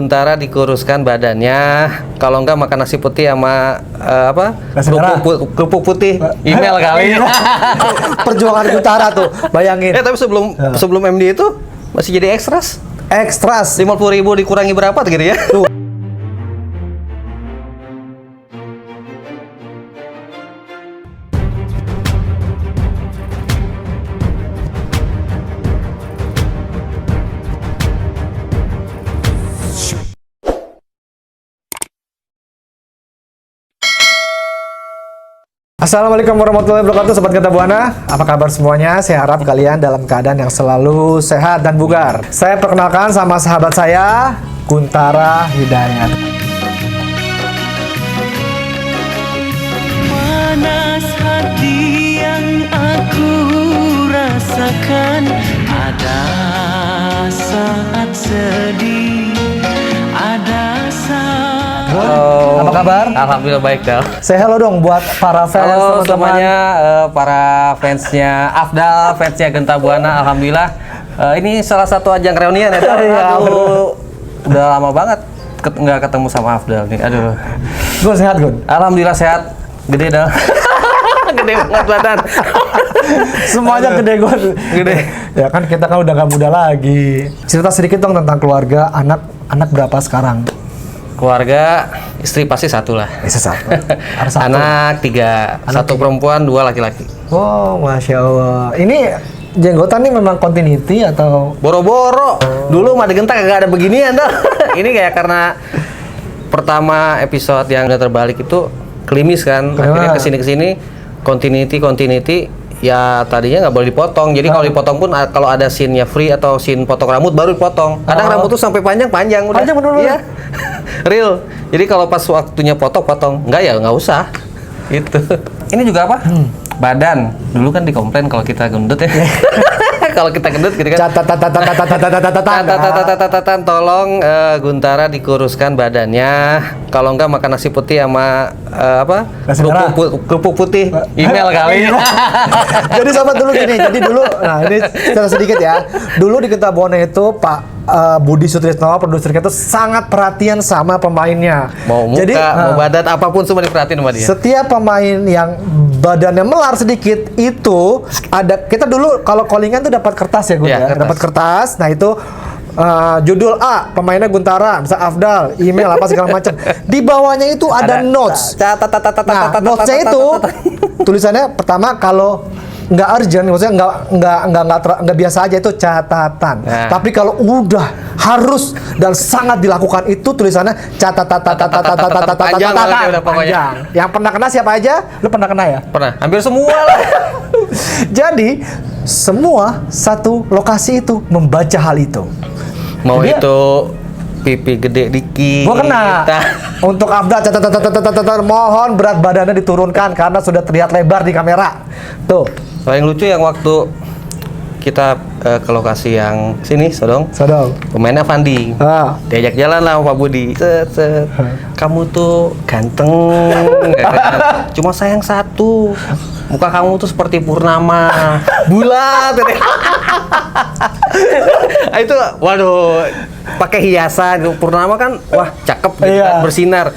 Sementara dikuruskan badannya, kalau enggak makan nasi putih sama kerupuk putih, email kali. Perjuangan Guntara tuh, bayangin. Tapi sebelum MD itu masih jadi ekstras. Ekstras 50.000 dikurangi berapa gitu ya? tuh. Assalamualaikum warahmatullahi wabarakatuh, Sobat Genta Buana. Apa kabar semuanya? Saya harap kalian dalam keadaan yang selalu sehat dan bugar. Saya perkenalkan sama sahabat saya, Guntara Hidayat. Panas hati yang aku rasakan, ada saat sedih, ada saat... Halo. Apa kabar? Alhamdulillah baik, Del. Saya hello dong buat para fans, Halo teman-teman. semuanya, para fansnya Afdal, fansnya Genta Buana. Alhamdulillah, ini salah satu ajang reunian ya, Del. Iya, Aduh, udah lama banget nggak ketemu sama Afdal nih. Aduh. Gun, sehat Gun? Alhamdulillah sehat, gede Del. Gede banget badan. Semuanya gede Gun. Gede. Ya kan kita kan udah gak muda lagi. Cerita sedikit dong tentang keluarga, anak berapa sekarang? Keluarga, istri pasti satu lah. Bisa satu. Harus satu. Anak 3, satu perempuan, 2 laki-laki. Oh, Masya Allah. Ini jenggotan nih memang continuity atau? Boro-boro. Dulu mah di Genta kagak ada beginian dah. Ini kayak karena pertama episode yang udah terbalik itu klimis kan. Akhirnya kesini continuity. Ya tadinya nggak boleh dipotong. Jadi kalau dipotong pun kalau ada scene-nya free atau scene potong rambut baru dipotong. Kadang rambut tuh sampai panjang udah. Panjang bener. Iya. Real. Jadi kalau pas waktunya potong. Enggak ya, nggak usah. Gitu. Ini juga apa? Badan. Dulu kan dikomplain kalau kita gendut ya. Kalau kita gendut gitu kan. Tolong Guntara dikuruskan badannya. Kalau enggak makan nasi putih sama kerupuk putih, email kali. Jadi sobat dulu gini. Jadi dulu, nah ini secara sedikit ya. Dulu di Genta Buana itu Pak Budi Sutrisno, produser kita tuh sangat perhatian sama pemainnya. Mau muka, jadi, mau badan, apapun semua diperhatiin sama dia. Setiap pemain yang badannya melar sedikit itu ada, kita dulu kalau callingan tuh dapat kertas ya Gun ya. Dapat kertas. Nah itu judul A, pemainnya Guntara, bisa Afdal, email apa segala macam. Di bawahnya itu ada notes. Nah, notesnya itu tulisannya pertama kalau nggak urgent, maksudnya nggak biasa aja itu catatan. Tapi kalau udah harus dan sangat dilakukan itu tulisannya panjang. Yang pernah kena siapa aja? Lu pernah kena ya? Pernah, hampir semua lah. Jadi semua satu lokasi itu membaca hal itu. Mau Jadi, itu pipi gede dikit. gua kena. Untuk Afdal mohon berat badannya diturunkan karena sudah terlihat lebar di kamera. Tuh. Paling lucu yang waktu kita ke lokasi yang sini, Sodong. Pemainnya Fandi. Diajak jalan lah sama Pak Budi. Kamu tuh ganteng. Cuma sayang satu. Muka kamu tuh seperti purnama, bulat. Itu, waduh, pakai hiasan. Purnama kan, wah cakep, gitu kan, bersinar.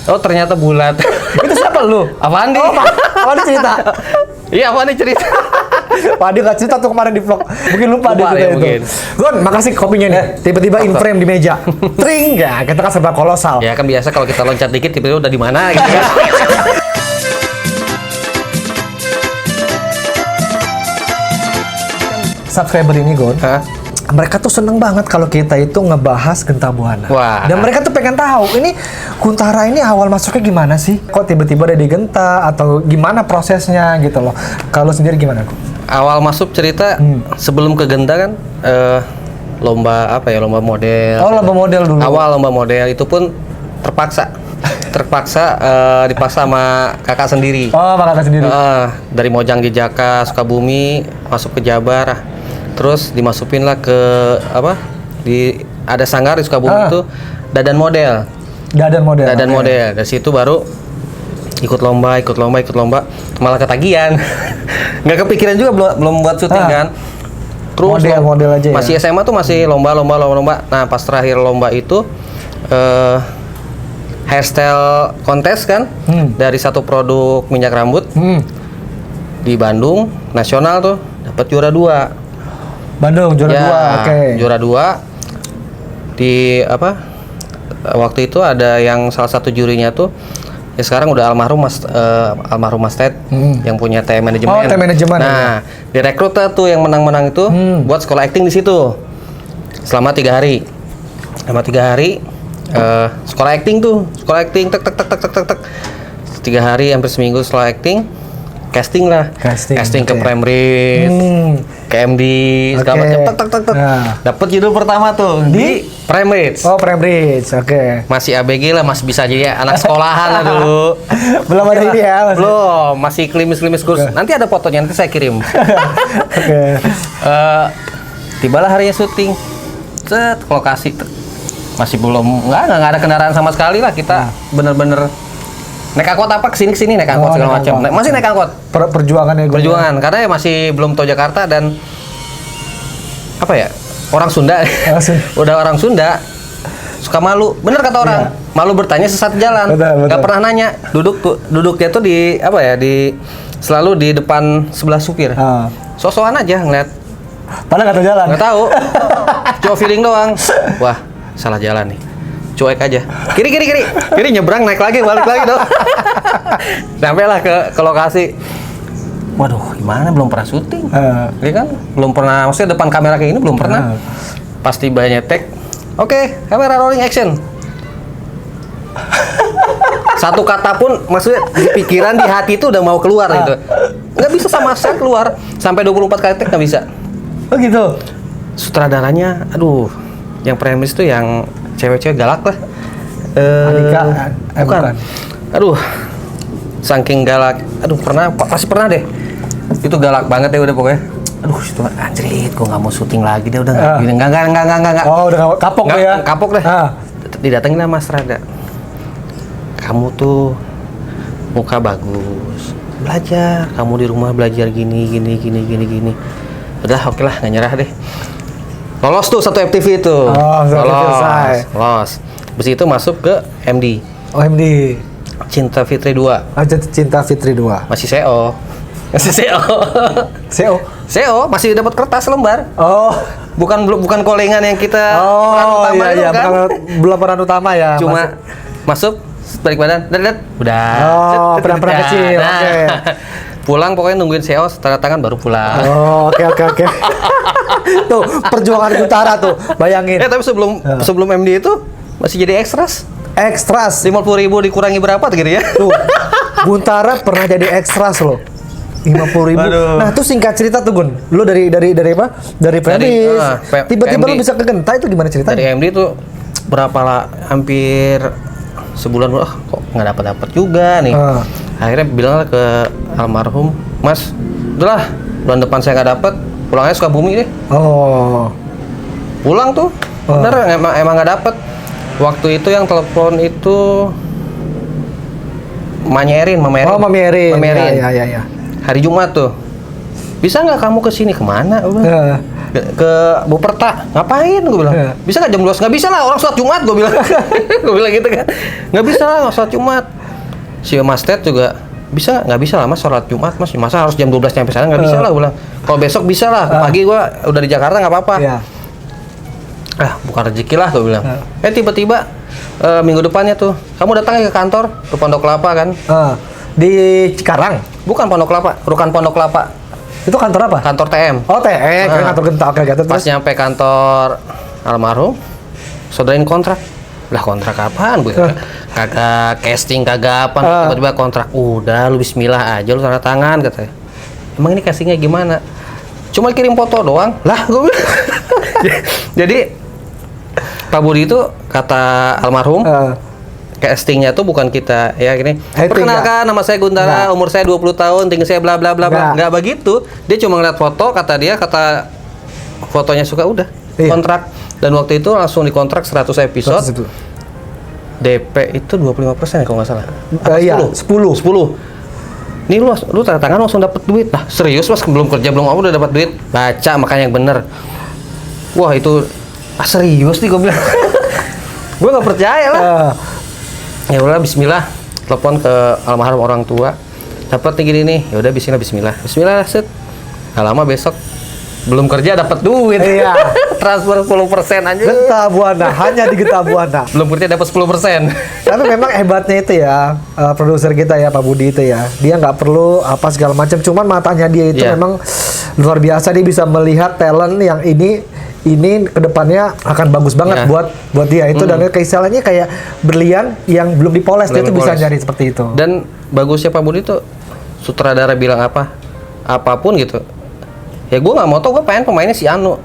Oh ternyata bulat. Itu siapa lu? Apaan nih? Apaan cerita? Iya, apaan nih cerita? Pak Adi nggak cerita tuh kemarin di vlog. Mungkin lupa deh ya, itu. Gun, makasih kopinya nih. Tiba-tiba in frame di meja. Tring, ya kita kan serba kolosal. Ya kan biasa kalau kita loncat dikit tiba-tiba udah di mana gitu kan. Subscriber ini Gun, mereka tuh seneng banget kalau kita itu ngebahas Genta Buana. Wah. Dan mereka tuh pengen tahu, ini Guntara ini awal masuknya gimana sih? Kok tiba-tiba ada di Genta atau gimana prosesnya gitu loh? Kalau sendiri gimana Gun? Awal masuk cerita sebelum ke Genta kan lomba lomba model. Oh, lomba model dulu. Awal lomba model itu pun terpaksa dipaksa sama kakak sendiri. Oh, sama kakak sendiri. Dari Mojang Jejaka, Sukabumi masuk ke Jabar. Terus dimasukin lah ke ada sanggar di Sukabumi itu dadan model. Dadan model. Dari situ baru ikut lomba, malah ketagihan. Nggak kepikiran juga belum buat syuting kan. Terus model aja masih ya? SMA tuh masih lomba. Nah, pas terakhir lomba itu hairstyle kontes kan, dari satu produk minyak rambut di Bandung nasional tuh dapat juara 2. Bandung juara 2, oke. Juara 2 di apa? Waktu itu ada yang salah satu jurinya tuh ya sekarang udah almarhum Mas Ted yang punya TM Manajemen. Oh, TM Manajemen. Nah, direkrut tuh yang menang-menang itu buat sekolah acting di situ. Selama 3 hari. Sekolah acting tek 3 hari hampir seminggu sekolah acting. Casting ke Premris, ke MD, segala macam tek. Dapat judul pertama tuh di Premris. Oh, Premris, oke. Masih ABG lah, masih bisa jadi anak sekolahan lah dulu. Belum ada ini ya? Belum, masih klimis kursus. Nanti ada fotonya, nanti saya kirim. Oke. Tibalah harinya syuting, set ke lokasi. Masih belum, nggak ada kendaraan sama sekali lah, kita bener-bener naik angkot apa kesini naik angkot segala macam. Masih naik angkot. Perjuangan ya gue. Perjuangan karena ya masih belum tahu Jakarta dan apa ya, orang Sunda. Udah orang Sunda suka malu. Bener kata orang. Iya. Malu bertanya sesat jalan. Betul. Gak pernah nanya. Duduknya tuh di apa ya, selalu di depan sebelah supir. So-soan aja ngeliat. Padahal gak tahu jalan. Gak tahu. Cuma feeling doang. Wah, salah jalan nih. Cuek aja, kiri nyebrang, naik lagi, balik lagi dong. Sampailah ke lokasi. Waduh, gimana, belum pernah syuting, ya kan, belum pernah, maksudnya depan kamera kayak ini belum pernah. Pas tibanya take, oke, kamera rolling action. Satu kata pun, maksudnya di pikiran, di hati itu udah mau keluar gitu. Nggak bisa sama sekali keluar, sampai 24 kali take nggak bisa. Oh gitu. Sutradaranya, aduh, yang Premris tuh yang cewek-cewek galak lah. Andika, bukan. Aduh, saking galak. Aduh, pasti pernah deh. Itu galak banget ya udah pokoknya. Aduh, itu anjrit, gua nggak mau syuting lagi deh udah nggak. Enggak. Oh, udah kapok nggak, ya? Kapok deh. Didatengin sama Mas Rada. Kamu tuh muka bagus. Belajar, kamu di rumah belajar gini. Udah, oke lah, nggak nyerah deh. Lolos tuh satu FTV itu. Oh, lolos. Habis itu masuk ke MD. Oh, MD. Cinta Fitri 2. Cinta Fitri 2. Masih CO. CO masih dapat kertas lembar. Oh, bukan kolengan yang kita peran utama itu kan. Belum peran utama ya. Cuma masuk balik badan, udah. Oh, peran kecil. Nah. Oke. Pulang pokoknya nungguin CO tanda tangan baru pulang. Oh, oke. Tuh, perjuangan utara tuh, bayangin. Tapi sebelum MD itu masih jadi ekstras. 50.000 dikurangi berapa tuh gitu ya? Tuh, Guntara pernah jadi ekstras loh. 50.000. Nah, tuh singkat cerita tuh Gun. Lu dari apa? Dari Premris. Tiba-tiba lu bisa ke Genta, itu gimana ceritanya? Dari MD tuh berapa lah? Hampir sebulan kok nggak dapat juga nih. Akhirnya bilang ke almarhum, Mas, udahlah, bulan depan saya nggak dapat, pulangnya Sukabumi deh. Oh. Pulang tuh, bener emang nggak dapet. Waktu itu yang telepon itu Mami Erin. Oh, Mami Erin. Ya. Hari Jumat tuh. Bisa nggak kamu kesini? Kemana? Ke Buperta. Ngapain? Gue bilang. Bisa nggak jam 12? Nggak bisa lah, orang sholat Jumat. Gue bilang. Gue bilang gitu kan. Nggak bisa lah, sholat Jumat. Si Mas Ted juga bisa nggak bisa lah Mas, sholat Jumat Mas, masa harus jam 12 nyampe sana? Nggak bisa lah, gue bilang. Kalau besok bisa lah, pagi gue udah di Jakarta nggak apa-apa. Bukan rezeki lah, gue bilang. Tiba-tiba minggu depannya tuh, kamu datang ke kantor ke Pondok Kelapa kan? Di Cikarang? Bukan Pondok Kelapa, Rukan Pondok Kelapa. Itu kantor apa? Kantor TM. Oh, TM, kantor Genta. Oke, pas nyampe kantor almarhum, saudain kontrak. Lah, kontrak apaan gue? Kagak casting, kagak apa. Tiba-tiba kontrak. Udah, lu bismillah aja, lu tanda tangan katanya. Emang ini castingnya gimana? Cuma kirim foto doang. Lah, gue bilang. Jadi Pak Budi itu kata almarhum, castingnya tuh bukan kita ya gini. Perkenalkan, nama saya Guntara, umur saya 20 tahun, tinggi saya bla bla bla bla. Enggak begitu. Dia cuma ngeliat foto, kata fotonya suka, udah kontrak. Dan waktu itu langsung dikontrak 100 episode. DP itu 25% kalau nggak salah. Iya, 10. Nih lu tanda tangan langsung dapat duit. Nah, serius Mas, belum kerja belum apa udah dapat duit. Baca makanya yang bener. Wah, itu serius nih gue bilang. Gue nggak percaya lah. Ya udah Bismillah, telepon ke almarhum orang tua. Dapat nih gini nih, ya udah Bismillah. Bismillah set. Gak lama besok belum kerja dapat duit. Iya. Transfer 10% aja. Genta Buana, hanya di Genta Buana. Belum kerja dapat 10%. Tapi memang hebatnya itu ya, produser kita ya Pak Budi itu ya. Dia nggak perlu apa segala macam, cuman matanya dia itu memang luar biasa. Dia bisa melihat talent yang ini kedepannya akan bagus banget buat dia itu. Dan keistilahnya kayak berlian yang belum dipoles, dia tuh bisa nyari seperti itu. Dan bagusnya Pak Budi tuh sutradara bilang apapun gitu. Ya gue nggak mau tau, gue pengen pemainnya si Anu.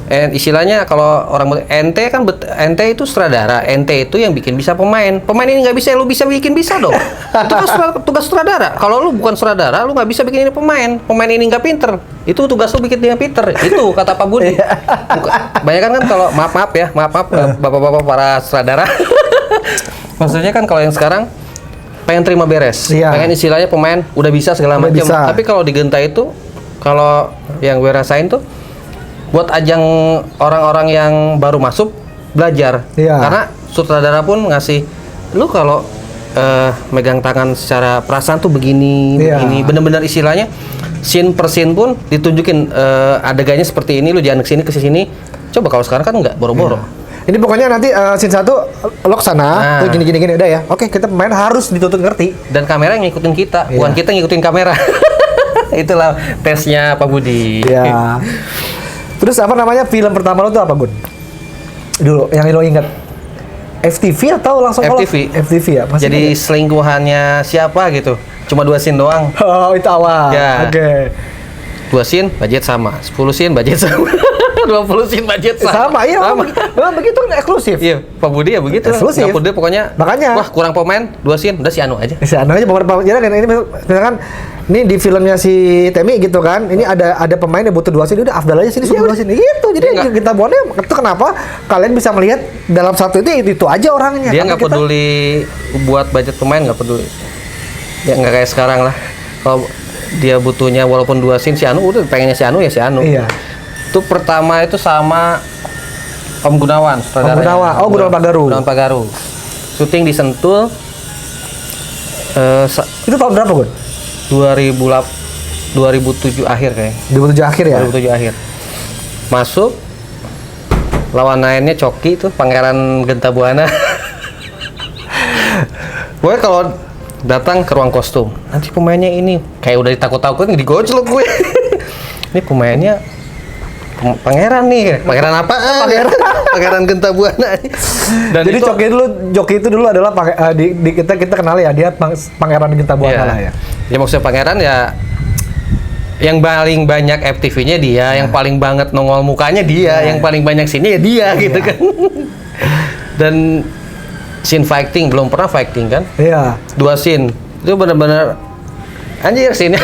Istilahnya kalau orang ente kan ente itu sutradara, ente itu yang bikin bisa pemain ini nggak bisa, lu bisa bikin bisa dong. Itu kan tugas sutradara. Kalau lu bukan sutradara, lu nggak bisa bikin ini pemain ini nggak pinter, itu tugas lu bikin dia pinter. Itu kata Pak Budi. Banyak kan kalau maaf bapak-bapak para sutradara. Maksudnya kan kalau yang sekarang pengen terima beres, pengen istilahnya pemain udah bisa segala macam. Tapi kalau di Genta itu, kalau yang gue rasain tuh buat ajang orang-orang yang baru masuk belajar. Karena sutradara pun ngasih, lu kalau megang tangan secara perasaan tuh begini. Bener-bener istilahnya scene per scene pun ditunjukin adegannya seperti ini, lu jangan kesini ke sini. Coba kalau sekarang kan nggak boro-boro. Ini pokoknya nanti scene 1 lo kesana, tuh gini udah ya. Oke, kita pemain harus dituntut ngerti. Dan kamera yang ngikutin kita, bukan kita ngikutin kamera. Itulah tesnya Pak Budi. Ya. Terus apa namanya film pertama lo tuh apa, Gun? Dulu yang lo ingat. FTV atau langsung FTV? FTV ya. Masih jadi selingkuhannya siapa gitu? Cuma 2 scene doang. Oh, itu awal. Ya. Oke. 2 scene budget sama, 10 scene budget sama. 20 scene budget sama. Iya, memang begitu kan eksklusif. Iya, Pak Budi ya begitu. Eksklusif. Pak Budi pokoknya. Makanya. Wah, kurang pemain, 2 scene, udah si Anu aja. Si Anu aja beberapa. Jadi ini misalkan ini di filmnya si Temi gitu kan. Ini ada pemain yang butuh 2 scene, udah afdal aja sini suruh 2 scene gitu. Jadi kita buatnya itu kenapa kalian bisa melihat dalam satu itu aja orangnya. Dia nggak peduli buat budget pemain, nggak peduli. Ya nggak kayak sekarang lah. Kalau dia butuhnya walaupun 2 scene si Anu, udah pengennya si Anu ya si Anu. Iya. Itu pertama itu sama Om Gunawan, Om Gunawan. Oh, Gunawan Pagaru. Syuting di Sentul. Itu tahun berapa, Gun? 2007 akhir kayaknya. 2007 akhir ya? 2007 akhir. Masuk, lawan lainnya Coki tuh, Pangeran Genta Buana. Gue kalau datang ke ruang kostum, nanti pemainnya ini kayak udah ditakut-takutin, digojlok gue. Ini pemainnya pangeran nih, pangeran apa? Pangeran Genta Buana. Dan jadi Coki itu dulu adalah kita kenal ya, dia pangeran Genta Buana lah ya. Ya maksudnya pangeran ya, yang paling banyak FTV-nya dia, yang paling banget nongol mukanya dia, yang paling banyak sini ya dia gitu kan. Dan scene fighting belum pernah fighting kan? Iya. 2 scene itu benar-benar anjir scene-nya.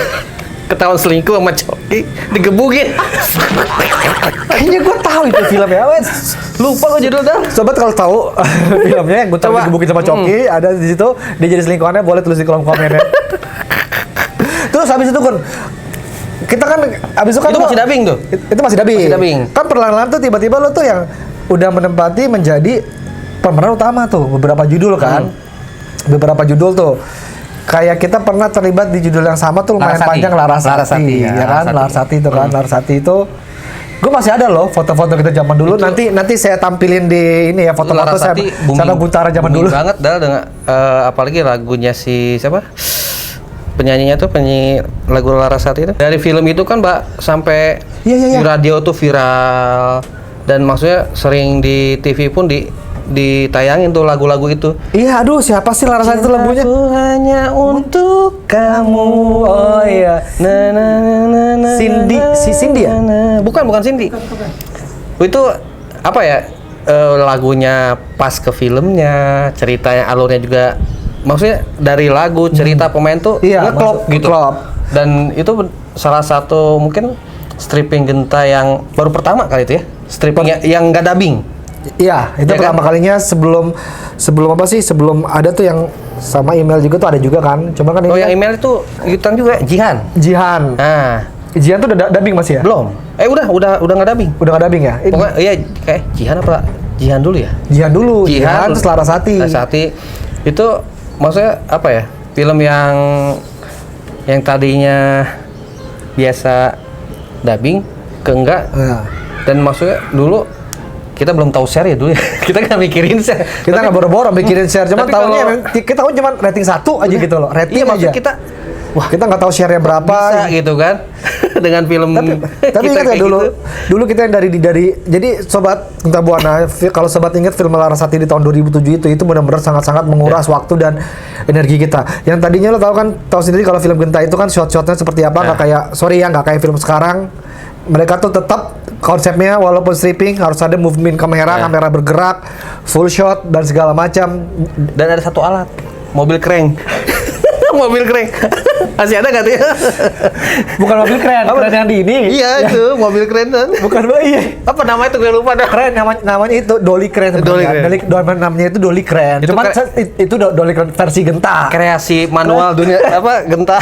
Ketahuan selingkuh sama Coki, digebukin. Kayaknya gue tahu itu film ya, lupa gue judulnya. Sobat kalau tahu filmnya yang gue tahu digebukin sama Coki, ada di situ, dia jadi selingkuhannya, boleh tulis di kolom komen ya. Terus habis itu kita kan habis itu kan itu masih dubbing tuh. Itu masih dubbing. Kan perlahan-lahan tuh tiba-tiba lo tuh yang udah menempati menjadi pemeran utama tuh beberapa judul kan. Beberapa judul tuh. Kayak kita pernah terlibat di judul yang sama tuh lumayan panjang, Larasati ya kan, Larasati itu kan, Larasati itu gue masih ada loh foto-foto kita zaman dulu. Itu, nanti saya tampilin di ini ya foto-foto saya sama Guntara zaman dulu. Banget dah dengan apalagi lagunya si siapa? Penyanyinya tuh penyanyi lagu Larasati itu. Dari film itu kan Mbak sampai di radio tuh viral dan maksudnya sering di TV pun ditayangin tuh lagu-lagu itu. Iya, aduh siapa sih Larasati itu lagunya? Aku hanya untuk kamu. Oh iya. Cindy ya? Bukan Cindy. Itu apa ya? Lagunya pas ke filmnya, ceritanya alurnya juga. Maksudnya dari lagu, cerita pemain tuh ngeklop gitu. Dan itu salah satu mungkin stripping Genta yang baru pertama kali itu ya. Stripping yang nggak dubbing. Iya, itu pertama kalinya sebelum apa sih? Sebelum ada tuh yang sama email juga tuh ada juga kan. Cuma kan yang email itu ikutan juga Jihan. Nah, Jihan tuh udah dubbing masih ya? Belum. Udah nggak dubbing. Udah nggak dubbing ya? Pokoknya iya kayak Jihan apa Jihan dulu ya? Jihan terus Larasati. Itu maksudnya apa ya? Film yang tadinya biasa dubbing ke enggak. Dan maksudnya dulu kita belum tahu share ya dulu ya. Kita nggak mikirin share. Kita nggak boro-boro mikirin share. Cuman tahunya kita tahu cuma rating 1 aja gitu loh. Rating aja. Kita nggak tahu share-nya berapa bisa gitu kan. Dengan film tapi ingat ya dulu kita yang dari jadi sobat Genta Buana, kalau sobat ingat film Larasati di tahun 2007 itu benar-benar sangat-sangat menguras waktu dan energi kita. Yang tadinya lo tahu sendiri kalau film Genta itu kan shot-shotnya seperti apa, nggak kayak film sekarang. Mereka tuh tetap konsepnya walaupun stripping harus ada movement kamera bergerak, full shot dan segala macam. Dan ada satu alat, mobil crank. Mobil keren. Masih ada nggak tuh ya? Bukan mobil keren, keren yang di ini. Iya itu mobil keren kan? Bukan, iya. Apa namanya itu gue lupa dah. Keren namanya itu dolly keren. Namanya itu dolly keren. Cuman itu dolly keren versi Genta. Kreasi manual dunia apa Genta.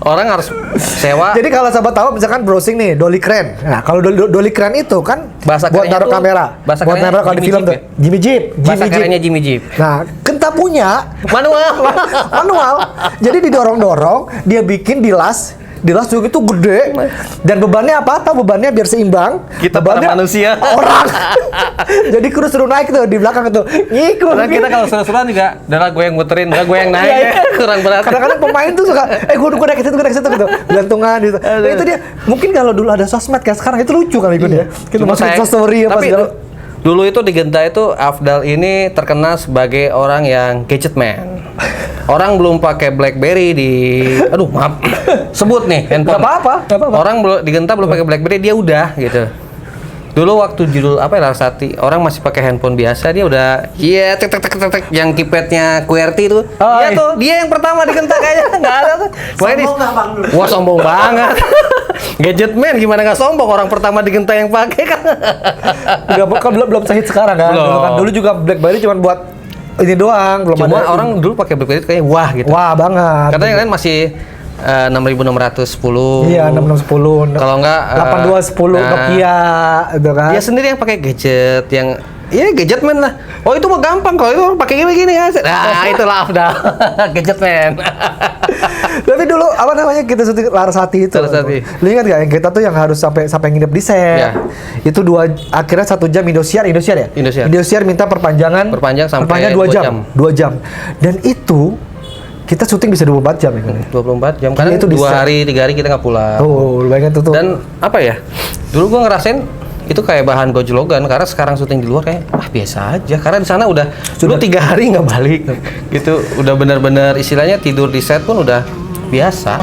Orang harus sewa. Jadi kalau sahabat tahu misalkan browsing nih dolly keren. Nah kalau dolly keren itu kan bahasa buat naruh kamera. Buat naruh kalau di film tuh. Jimmy Jeep. Bahasa kerennya Jimmy Jeep. Nah Genta punya manual. Jadi didorong-dorong, dia bikin dilas juga itu gede. Dan bebannya apa? Tahu bebannya biar seimbang. Kita para manusia. Orang. Jadi kru suruh naik tuh di belakang tuh. Ngikut. Karena kita kalau suruh-suruhan juga, adalah gue yang muterin, enggak gue yang naik. Kurang berat. Kadang-kadang pemain tuh suka, gue naik ke situ gitu. Gantungan gitu. Nah, itu dia. Mungkin kalau dulu ada sosmed kayak sekarang itu lucu kali ya. Kita masukin story apa segala. Dulu itu di Genta itu Afdal ini terkenal sebagai orang yang gadget man. Orang belum pakai BlackBerry aduh maaf sebut nih handphone. Gak apa-apa. Orang di Genta belum pakai BlackBerry dia udah gitu. Dulu waktu judul apa ya Larasati, orang masih pakai handphone biasa dia udah tek yang keypadnya QWERTY itu. Iya tuh, dia yang pertama di Genta kayaknya nggak ada tuh. Wah sombong banget. Gadget man gimana nggak sombong, orang pertama di Genta yang pakai kan. belum sahid sekarang kan. Dulu juga BlackBerry cuma buat ini doang, belum cuma ada. Orang dulu pakai BlackBerry kayak wah gitu. Wah banget. Katanya kalian masih 6610. Iya, 6610. Kalau enggak 8210 Nokia itu kan. Dia sendiri yang pakai gadget yang gadget man lah. Oh itu mah gampang kalau itu pakai gini ya. Nah, itulah Afdal. Gadget man. Tapi dulu apa namanya kita syuting Larasati itu. Lu ingat gak yang kita tuh yang harus sampai nginep di set. Ya. Itu akhirnya 1 jam Indosiar ya? Indosiar minta perpanjangan sampai 2 jam. 2 jam. Dan itu kita syuting bisa 24 jam ya kan? 24 jam. Karena itu 2 hari, 3 hari kita nggak pulang. Oh, bayangin tuh. Dan apa ya? Dulu gua ngerasain itu kayak bahan gojlogan karena sekarang syuting di luar kayak biasa aja karena di sana udah 3 hari nggak balik gitu, udah benar-benar istilahnya tidur di set pun udah biasa.